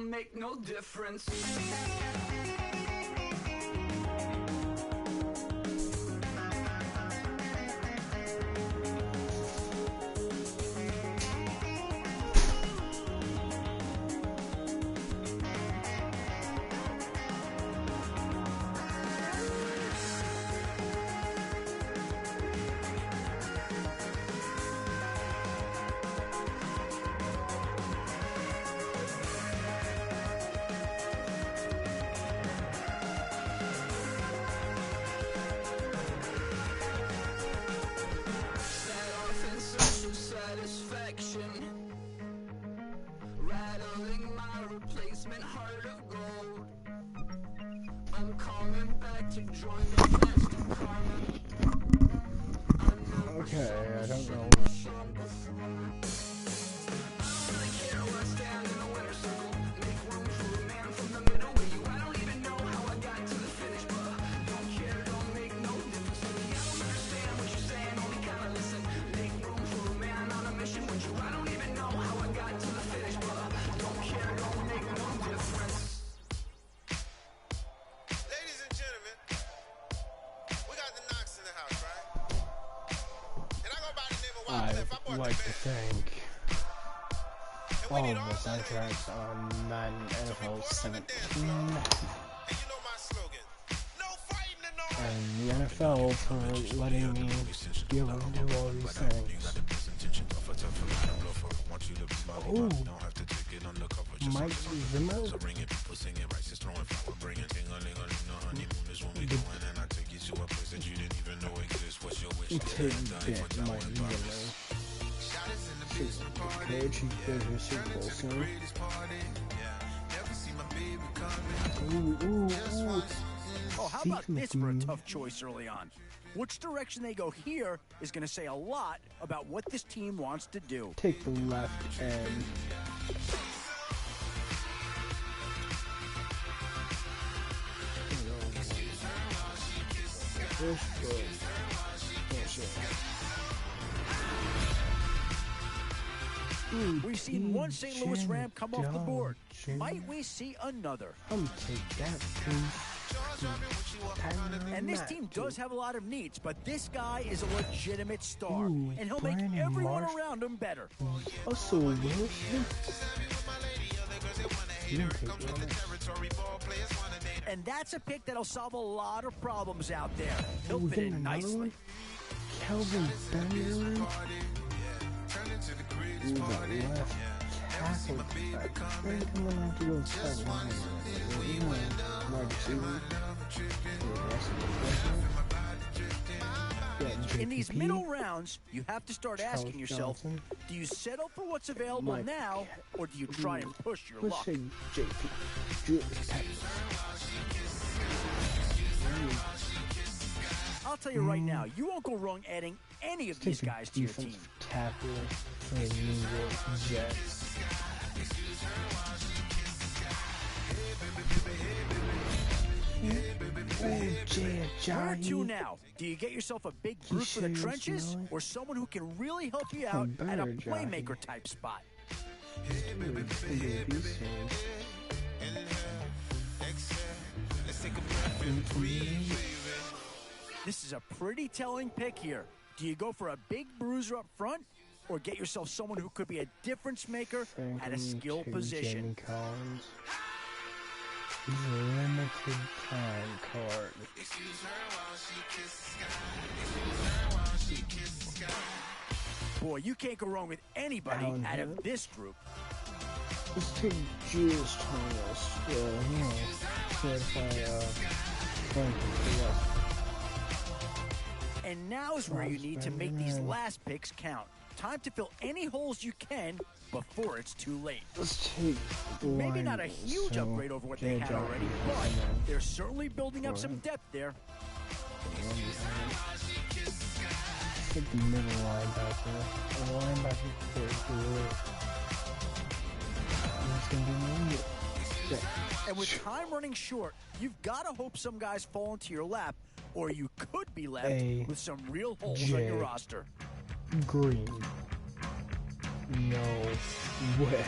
don't make no difference. Rattling my replacement heart of gold. I'm coming back to join the best of karma. Okay, I don't know. I'd like to thank all of the soundtracks on Madden NFL 17 and the NFL for letting me be able to do all these things. Oh, Mike Zimmer. Tidbit Mike Zimmer. Coach, he goes to Super Bowl soon. Ooh. Oh, how about this for a tough choice early on? Which direction they go here is going to say a lot about what this team wants to do. Take the left end. We've seen one St. Louis Ram come off the board. Might we see another? I'm take that, please. And this team does have a lot of needs, but this guy is a legitimate star, and he'll make everyone around him better. Also, Wilson. And that's a pick that'll solve a lot of problems out there. He'll fit in nicely. Kelvin Benjamin. Ooh, that left tackle. I think I'm gonna have to go inside line. In these middle rounds, you have to start asking yourself, do you settle for what's available now, or do you try and push your luck? I'll tell you right now, you won't go wrong adding any of these guys to your team. Tackle for the New York Jets. Where to now? Do you get yourself a big brute for the trenches, or someone who can really help you out at a playmaker type spot? This is a pretty telling pick here. Do you go for a big bruiser up front, or get yourself someone who could be a difference maker at a skill position? He's a limited time card. Boy, you can't go wrong with anybody out of this group. Let's take Julius Thomas. And now's where you need to make these last picks count. Time to fill any holes you can before it's too late. Let's take maybe not a huge upgrade over what they had already, but they're certainly building up some depth there. Take the middle linebacker. And with time running short, you've got to hope some guys fall into your lap, or you could be left with some real holes on your roster. Green. No way.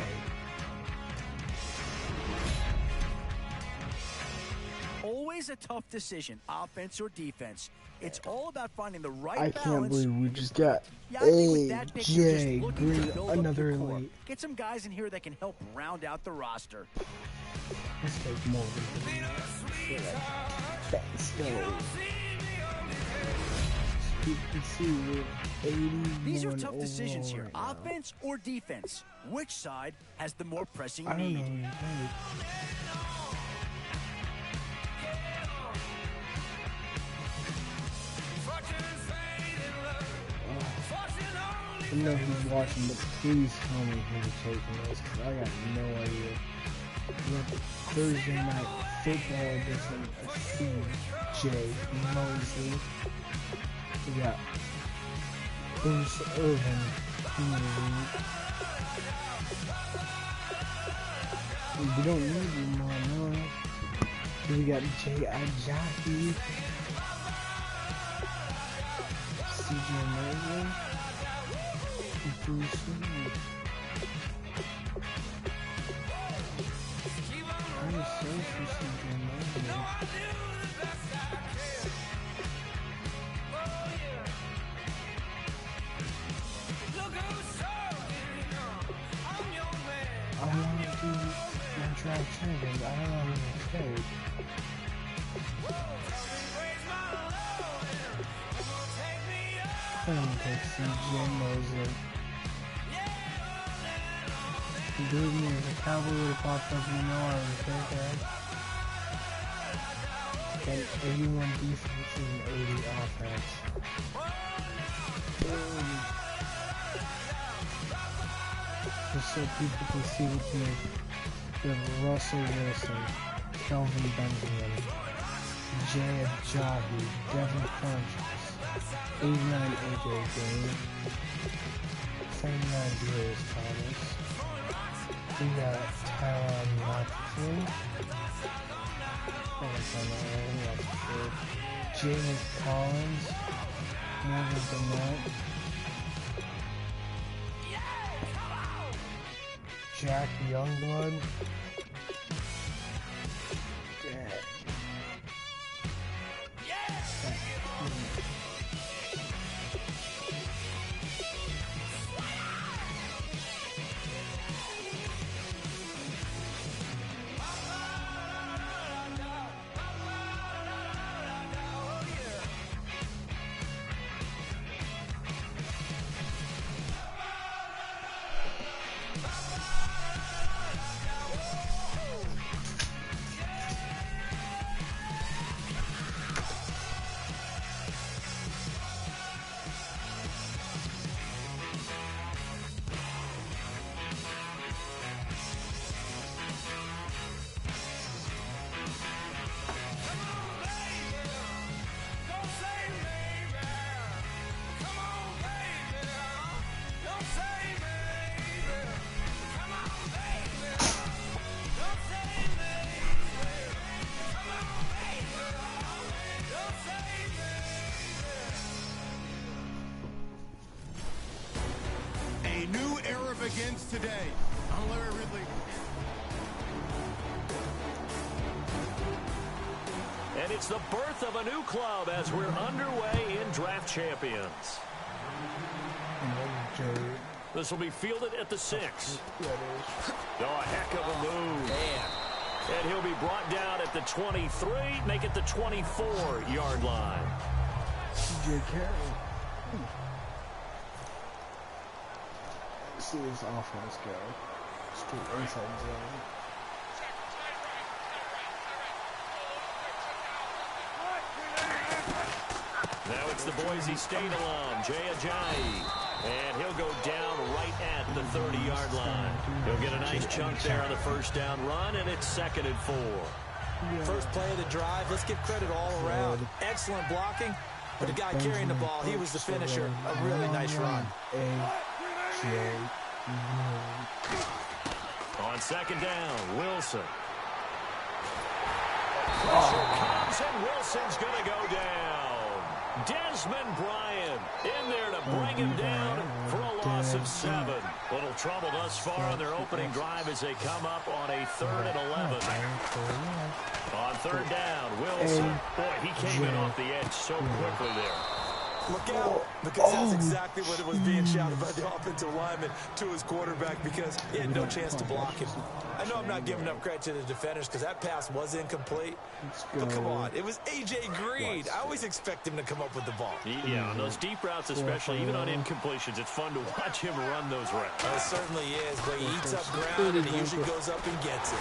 always a tough decision, offense or defense. It's all about finding the right I balance. can't believe we just got Yeah, I think with that pick, you're just AJ looking to Green, build up another your core. elite. Get some guys in here that can help round out the roster. Let's take more. Let's go. These are tough decisions here. Offense or defense? Which side has the more pressing need? I know who's watching, but please tell me who's taking this, because I got no idea. We got Thursday night football edition of CJ Mosley. We got Bruce Irvin. We don't need any more, no. We got J.I. CJ Mosley. Bruce Irvin. I'm so for CJ Mosley. I want to do my track champions. I don't want to trade. I'm going to take CJ Mosley. Believe me, if a cowboy would have popped up, you know I would take that. And 81 defense and 80 offense. Just so people can see what's new. We have Russell Wilson, Kelvin Benjamin, Jay Ajayi, Devin Funchess, 89 AJ Green, 79 Darius Thomas. We got Tyron Matthew. James Collins, Morgan Burnett, Jack Youngblood. Begins today. I'm Larry Ridley. And it's the birth of a new club as we're underway in Draft Champions. This will be fielded at the 6. Oh, a heck of a move. And he'll be brought down at the 23, make it the 24-yard line. See this offense go. Straight inside zone. Now it's the Boise State alum, Jay Ajayi. And he'll go down right at the 30-yard line. He'll get a nice chunk there on the first down run, and it's 2nd and 4. First play of the drive, let's give credit all around. Excellent blocking, but the guy carrying the ball, he was the finisher. A really nice run. On 2nd down, Wilson. Pressure comes, and Wilson's going to go down. Desmond Bryant in there to bring him down for a loss of 7. Little trouble thus far on their opening drive as they come up on a 3rd and 11. On 3rd down, Wilson. Boy, he came in off the edge so quickly there. Look out, because that's exactly what it was being shouted by the offensive lineman to his quarterback, because he had no chance to block him. I know I'm not giving enough credit to the defenders because that pass was incomplete. But come on, it was A.J. Green. I always expect him to come up with the ball. Yeah, on those deep routes especially, even on incompletions, it's fun to watch him run those routes. It certainly is, but he eats up ground and he usually goes up and gets it.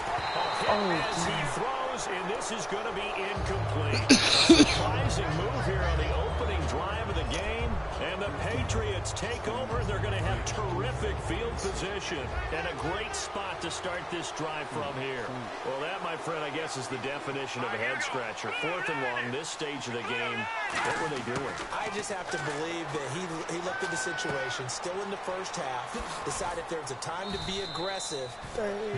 As he throws, and this is going to be incomplete. Surprising move here on the opening drive of the game, and the Patriots take over. They're going to have terrific field position and a great spot to start this drive from here. Well, that, my friend, I guess is the definition of a head-scratcher. 4th and long, this stage of the game. What were they doing? I just have to believe that he looked at the situation, still in the first half, decided if there's a time to be aggressive,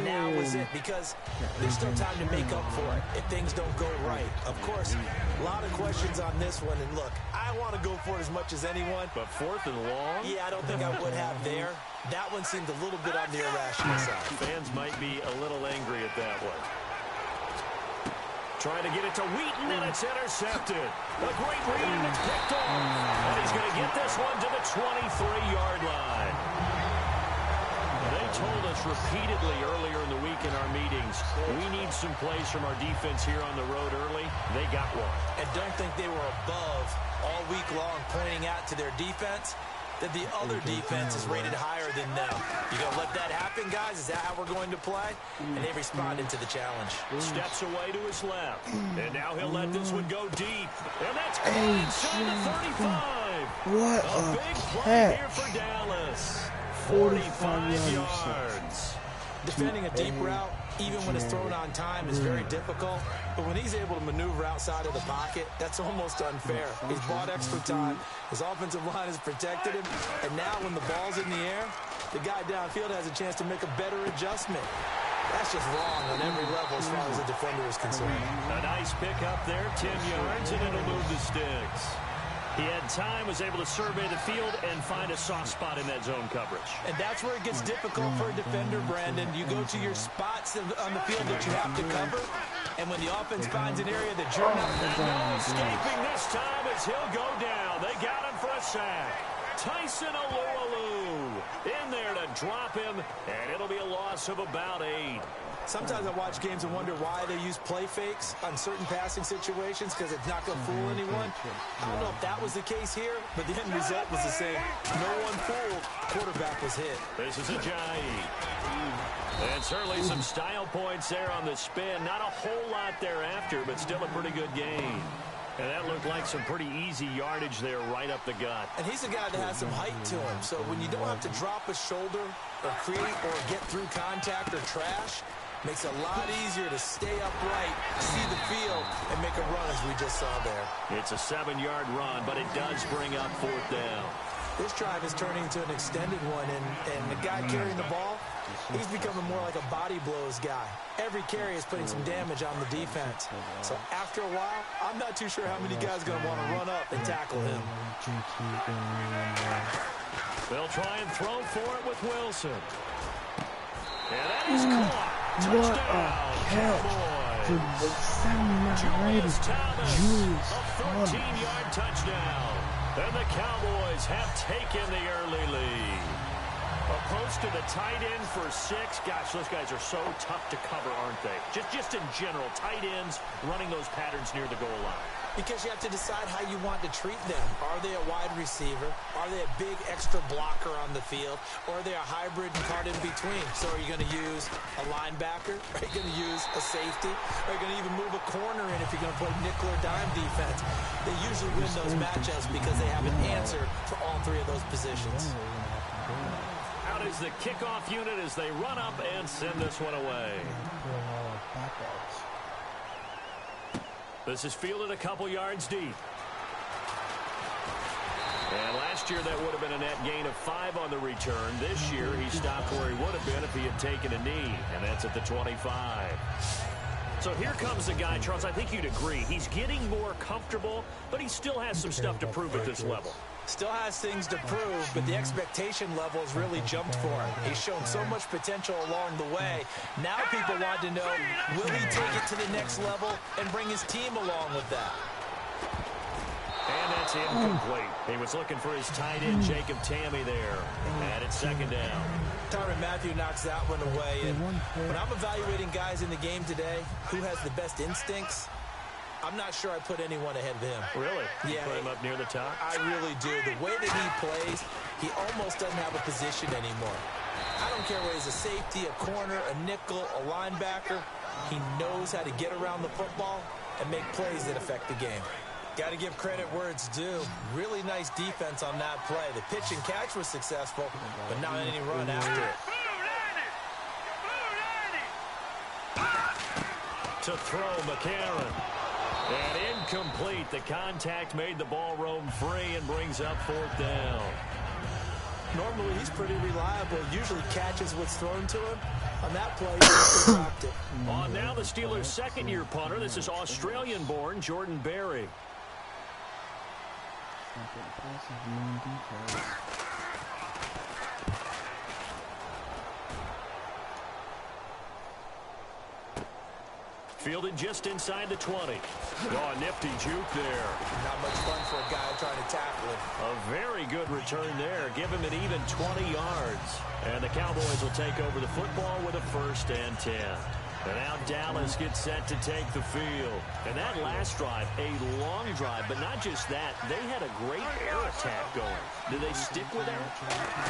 now is it, because there's still time to make up for it if things don't go right. Of course, a lot of questions on this one, and look, I want to go for it as much as anyone. But 4th and long? Yeah, I don't think I would have there. That one seemed a little bit on the irrational side. Fans might be a little angry at that one. Trying to get it to Wheaton, and it's intercepted. A great read, and it's picked off. And he's going to get this one to the 23-yard line. They told us repeatedly earlier in the week in our meetings, we need some plays from our defense here on the road early. They got one. And don't think they were above all week long pointing out to their defense that the other defense is rated higher than them. You going to let that happen, guys? Is that how we're going to play? And they responded to the challenge. Steps away to his left. And now he'll let this one go deep. And that's inside the 35. What a big play here for Dallas. 45 yards. Defending a deep route, even when it's thrown on time, is very difficult. But when he's able to maneuver outside of the pocket, that's almost unfair. He's bought extra time. His offensive line has protected him. And now when the ball's in the air, the guy downfield has a chance to make a better adjustment. That's just wrong on every level as far as the defender is concerned. A nice pick up there, 10 yards, and it'll move the sticks. He had time, was able to survey the field and find a soft spot in that zone coverage. And that's where it gets difficult for a defender, Brandon. You go to your spots on the field that you have to cover, and when the offense finds an area that you're not... No escaping this time as he'll go down. They got him for a sack. Tyson Alualu in there to drop him, and it'll be a loss of about 8. Sometimes I watch games and wonder why they use play fakes on certain passing situations, because it's not going to fool anyone. I don't know if that was the case here, but the end result was the same. No one fooled. Quarterback was hit. This is Ajayi. And certainly some style points there on the spin. Not a whole lot thereafter, but still a pretty good gain. And that looked like some pretty easy yardage there right up the gut. And he's a guy that has some height to him. So when you don't have to drop a shoulder or create or get through contact or trash, makes it a lot easier to stay upright, see the field, and make a run as we just saw there. It's a 7-yard run, but it does bring up 4th down. This drive is turning into an extended one, and the guy carrying the ball, he's becoming more like a body blows guy. Every carry is putting some damage on the defense. So after a while, I'm not too sure how many guys are going to want to run up and tackle him. They'll try and throw for it with Wilson. And that is caught. What a catch to the 7-yard Julius Thomas, Julius a 13-yard touchdown. And the Cowboys have taken the early lead. A post to the tight end for 6. Gosh, those guys are so tough to cover, aren't they? Just in general, tight ends running those patterns near the goal line. Because you have to decide how you want to treat them. Are they a wide receiver? Are they a big extra blocker on the field? Or are they a hybrid and caught in between? So are you going to use a linebacker? Are you going to use a safety? Are you going to even move a corner in if you're going to play nickel or dime defense? They usually win those matchups because they have an answer for all 3 of those positions. Out is the kickoff unit as they run up and send this one away. This is fielded a couple yards deep. And last year that would have been a net gain of 5 on the return. This year he stopped where he would have been if he had taken a knee, and that's at the 25. So here comes the guy, Charles, I think you'd agree. He's getting more comfortable, but he still has some stuff to prove at this level. Still has things to prove, but the expectation level has really jumped for him. He's shown so much potential along the way. Now people want to know, will he take it to the next level and bring his team along with that? And that's incomplete. He was looking for his tight end, Jacob Tammy, there. And it's second down. Tyrann Mathieu knocks that one away. And when I'm evaluating guys in the game today, who has the best instincts, I'm not sure I put anyone ahead of him. Really? Yeah. You put him up near the top? I really do. The way that he plays, he almost doesn't have a position anymore. I don't care whether he's a safety, a corner, a nickel, a linebacker. He knows how to get around the football and make plays that affect the game. Got to give credit where it's due. Really nice defense on that play. The pitch and catch was successful, but not any run after it. To throw, McCarron. And incomplete. The contact made the ball roam free and brings up fourth down. Normally, he's pretty reliable. Usually catches what's thrown to him. On that play, he dropped it. On now the Steelers' second-year punter. This is Australian-born Jordan Berry. Fielded just inside the 20. Oh, a nifty juke there. Not much fun for a guy trying to tackle him. A very good return there. Give him an even 20 yards. And the Cowboys will take over the football with a 1st and 10. And now Dallas gets set to take the field. And that last drive, a long drive, but not just that. They had a great air attack going. Do they stick with that?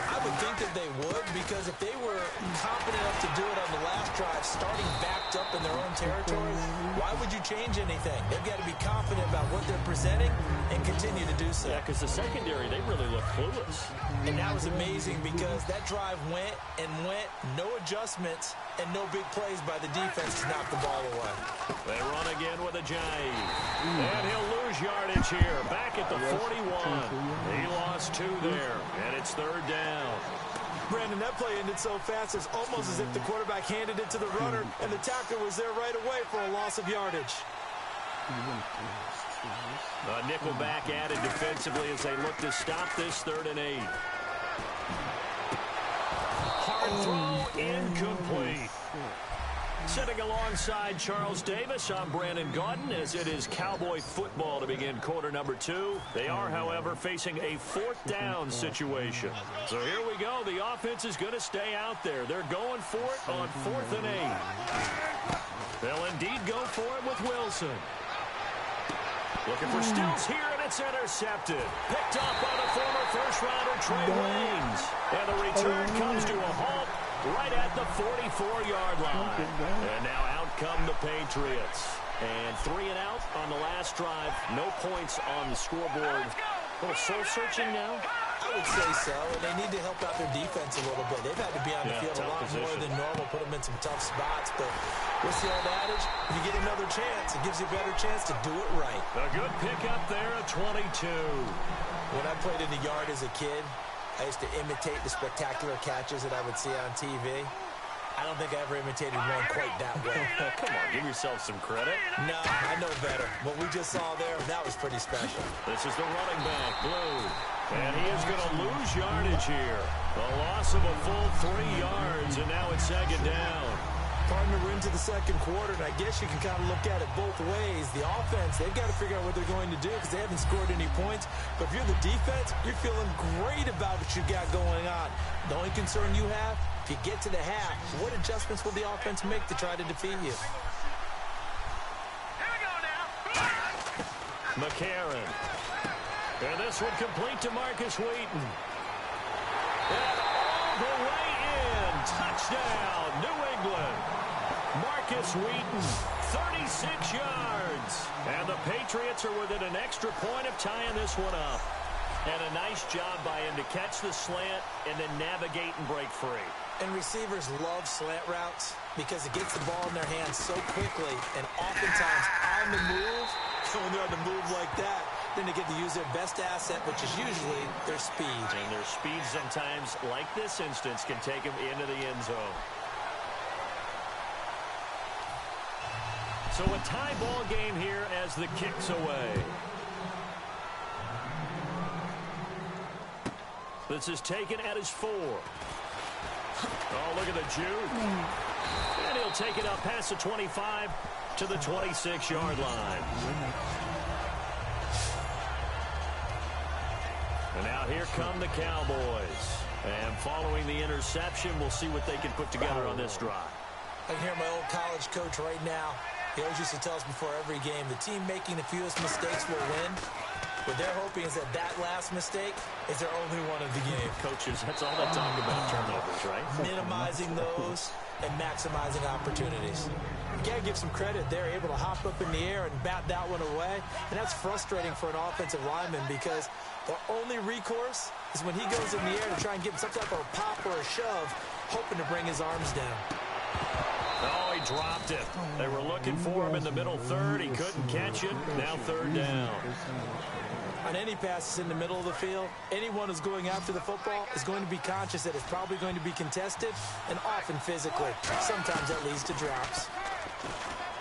I would think that they would, because if they were confident enough to do it on the last drive, starting backed up in their own territory, why would you change anything? They've got to be confident about what they're presenting and continue to do so. Yeah, because the secondary, they really look clueless. And that was amazing because that drive went and went, no adjustments, and no big plays by the defense to knock the ball away. They run again with a jive. And he'll lose yardage here. Back at the 41. He lost 2 there, and it's 3rd down. Brandon, that play ended so fast, it's almost as if the quarterback handed it to the runner, and the tackler was there right away for a loss of yardage. A nickel back added defensively as they look to stop this 3rd and 8. Hard throw, incomplete. Sitting alongside Charles Davis, I'm Brandon Gaudin, as it is Cowboy football to begin quarter number 2. They are, however, facing a 4th down situation. So here we go. The offense is going to stay out there. They're going for it on 4th and 8. They'll indeed go for it with Wilson. Looking for Stills here, and it's intercepted. Picked up by the former first-rounder Trey Waynes. And the return comes to a halt right at the 44-yard line. And now out come the Patriots. And 3 and out on the last drive. No points on the scoreboard. A little soul-searching now? I would say so, and they need to help out their defense a little bit. They've had to be on the field a lot more than normal, put them in some tough spots. But what's the old adage? When you get another chance, it gives you a better chance to do it right. A good pickup there at 22. When I played in the yard as a kid, I used to imitate the spectacular catches that I would see on TV. I don't think I ever imitated one quite that well. Come on, give yourself some credit. No, I know better. What we just saw there, that was pretty special. This is the running back, Blue. And he is going to lose yardage here. A loss of a full 3 yards, and now it's 2nd down. Partner, we're into the 2nd quarter, and I guess you can kind of look at it both ways. The offense, they've got to figure out what they're going to do because they haven't scored any points. But if you're the defense, you're feeling great about what you've got going on. The only concern you have, if you get to the half, what adjustments will the offense make to try to defeat you? Here we go now. McCarron. And this one complete to Marcus Wheaton. And all the way in. Touchdown, New England. Marcus Wheaton, 36 yards. And the Patriots are within an extra point of tying this one up. And a nice job by him to catch the slant and then navigate and break free. And receivers love slant routes because it gets the ball in their hands so quickly and oftentimes on the move. So when they're on the move like that, then they get to use their best asset, which is usually their speed. And their speed sometimes, like this instance, can take them into the end zone. So a tie ball game here as the kick's away. This is taken at his 4. Oh, look at the juke. And he'll take it up past the 25 to the 26-yard line. And now here come the Cowboys. And following the interception, we'll see what they can put together on this drive. I can hear my old college coach right now. He always used to tell us before every game, the team making the fewest mistakes will win. What they're hoping is that that last mistake is their only one of the game. Coaches, that's all they talk about, turnovers, right? Minimizing those and maximizing opportunities. You gotta give some credit. They're able to hop up in the air and bat that one away. And that's frustrating for an offensive lineman because the only recourse is when he goes in the air to try and get some type of a pop or a shove, hoping to bring his arms down. Oh, he dropped it. They were looking for him in the middle third. He couldn't catch it. Now third down. On any passes in the middle of the field, anyone who's going after the football is going to be conscious that it's probably going to be contested and often physically. Sometimes that leads to drops.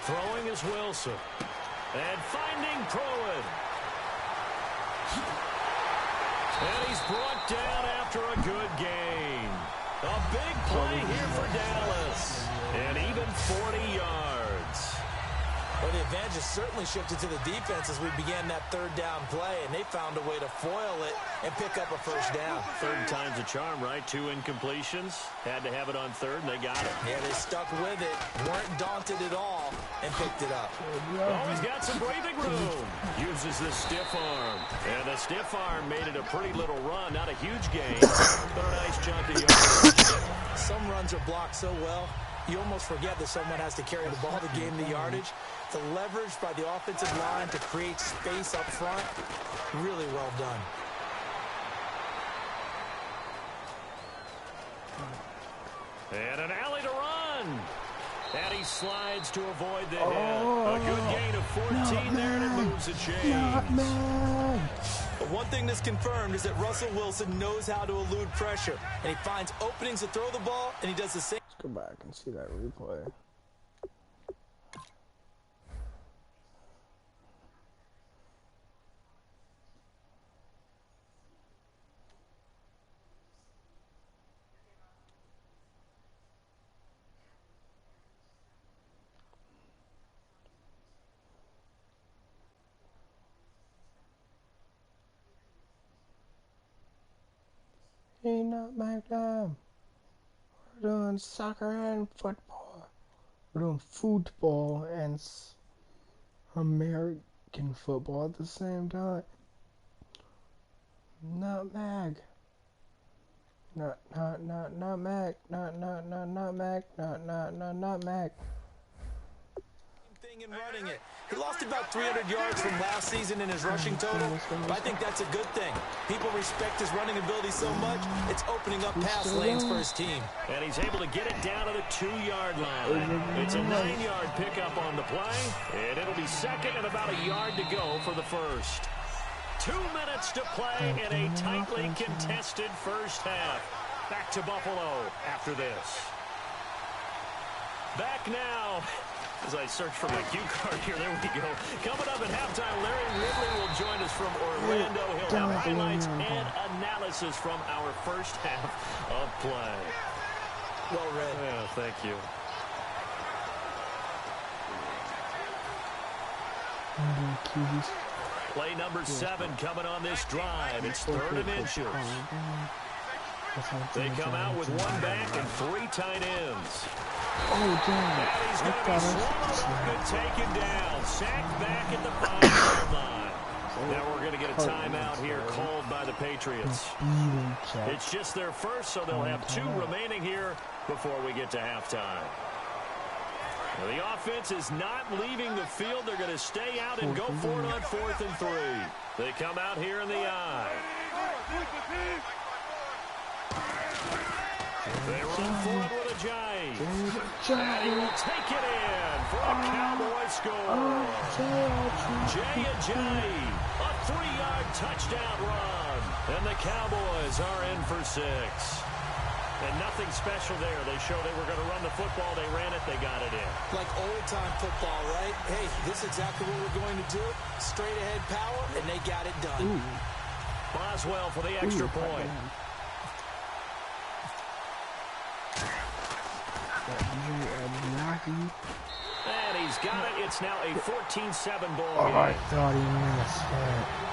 Throwing is Wilson. And finding Pruitt. And he's brought down after a good gain. A big play here for Dallas. And even 40 yards. Well, the advantage has certainly shifted to the defense as we began that third down play, and they found a way to foil it and pick up a first down. Third time's a charm, right? 2 incompletions. Had to have it on third, and they got it. Yeah, they stuck with it, weren't daunted at all, and picked it up. Oh, he's got some breathing room. Uses the stiff arm. And the stiff arm made it a pretty little run. Not a huge gain, but a nice chunk of yardage. Some runs are blocked so well, you almost forget that someone has to carry the ball to gain the yardage. The leverage by the offensive line to create space up front, really well done. And an alley to run. And he slides to avoid the hit. A good gain of 14 there, and it moves a chain. But one thing that's confirmed is that Russell Wilson knows how to elude pressure, and he finds openings to throw the ball, and he does the same. Let's go back and see that replay. Ain't not my time. We're doing soccer and football. We're doing football and American football at the same time. Nutmeg. Nutmeg. Nutmeg. Thing in running it. He lost about 300 yards from last season in his rushing total, but I think that's a good thing. People respect his running ability so much, it's opening up pass lanes for his team. And he's able to get it down to the 2-yard line. It's a 9-yard pickup on the play, and it'll be second and about a yard to go for the first. 2 minutes to play in a tightly contested first half. Back to Buffalo after this. Back now. As I search for my cue card here, there we go. Coming up at halftime, Larry Ridley will join us from Orlando. He'll have highlights and analysis from our first half of play. Well read. Yeah, thank you. Play number 7 coming on this drive. It's 3rd and inches. They come out with 1 back and 3 tight ends. Oh, damn. And he's going to be swallowed up and taken down. Sacked back at the 5-yard line. Now we're going to get a timeout here called by the Patriots. It's just their first, so they'll have 2 remaining here before we get to halftime. Now the offense is not leaving the field. They're going to stay out and go for it on 4th and 3. They come out here in the I. They run for it with Ajayi. And he will take it in for a Cowboy score. Jay Ajayi, a 3-yard touchdown run. And the Cowboys are in for 6. And nothing special there. They showed they were going to run the football. They ran it. They got it in. Like old-time football, right? Hey, this is exactly what we're going to do. Straight-ahead power, and they got it done. Ooh. Boswell for the extra point. And he's got it. It's now a 14-7 ball game. I thought he missed it.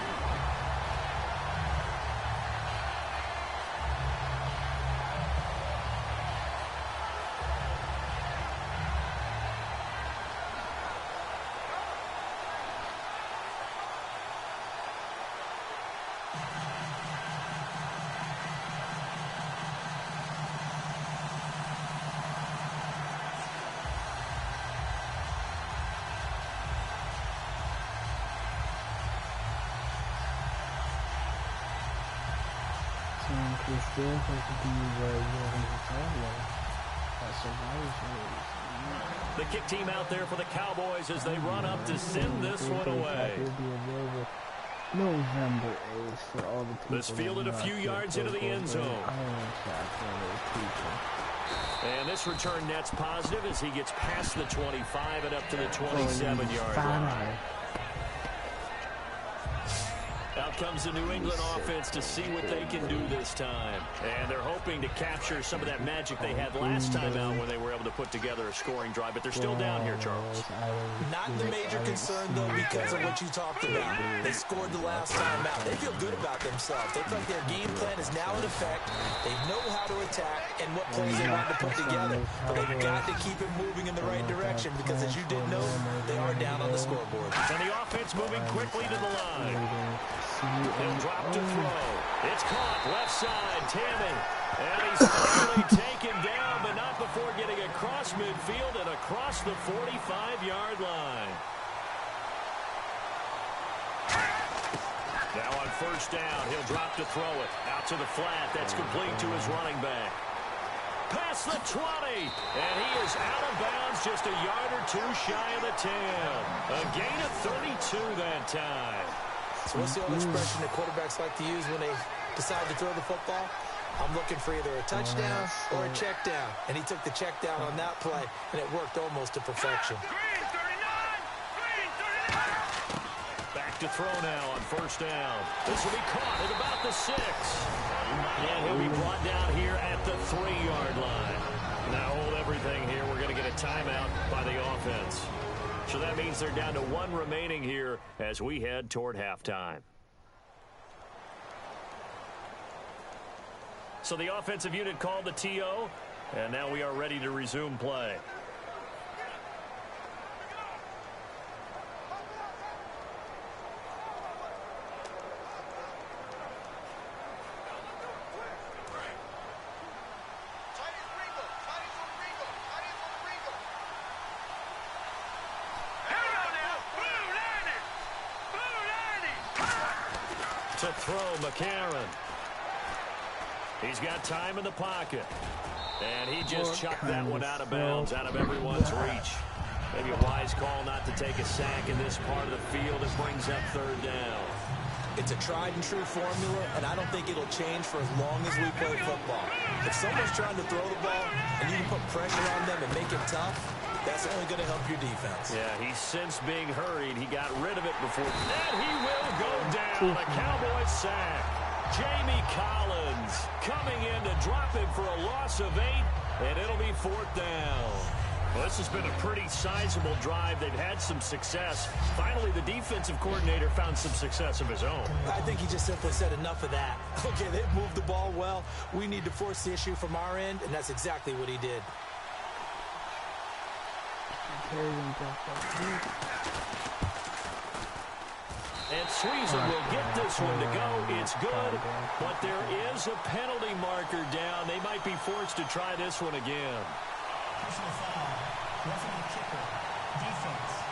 The kick team out there for the Cowboys as they run up to send this one away. November 8th for all the people. This fielded a few yards into the end zone. And this return net's positive as he gets past the 25 and up to the 27-yard line. Out comes the New England offense to see what they can do this time. And they're hoping to capture some of that magic they had last time out when they were able to put together a scoring drive. But they're still down here, Charles. Not the major concern, though, because of what you talked about. They scored the last time out. They feel good about themselves. They feel like their game plan is now in effect. They know how to attack and what plays they want to put together. But they've got to keep it moving in the right direction because, as you did know, they are down on the scoreboard. And the offense moving quickly to the line. He'll drop to throw. It's caught left side, Tammy. And he's finally taken down, but not before getting across midfield and across the 45-yard line. Now on first down, he'll drop to throw it. Out to the flat. That's complete to his running back. Past the 20. And he is out of bounds just a yard or two shy of the 10. A gain of 32 that time. So what's the old expression that quarterbacks like to use when they decide to throw the football? I'm looking for either a touchdown or a check down. And he took the check down on that play, and it worked almost to perfection. Back to throw now on first down. This will be caught at about the 6. And he'll be brought down here at the 3-yard line. Now hold everything here. We're going to get a timeout by the offense. So that means they're down to 1 remaining here as we head toward halftime. So the offensive unit called the TO, and now we are ready to resume play. To throw, McCarron. He's got time in the pocket. And he just chucked that one out of bounds, out of everyone's reach. Maybe a wise call not to take a sack in this part of the field. It brings up third down. It's a tried-and-true formula, and I don't think it'll change for as long as we play football. If someone's trying to throw the ball and you can put pressure on them and make it tough, that's only going to help your defense. Yeah, he sensed being hurried. He got rid of it before. And he will go down. A Cowboys sack. Jamie Collins coming in to drop him for a loss of 8, and it'll be 4th down. Well, this has been a pretty sizable drive. They've had some success. Finally, the defensive coordinator found some success of his own. I think he just simply said enough of that. Okay, they've moved the ball well. We need to force the issue from our end, and that's exactly what he did. And Sweezen will get this one to go. It's good, but there is a penalty marker down. They might be forced to try this one again. Personal foul. Roughing the kicker. Defense.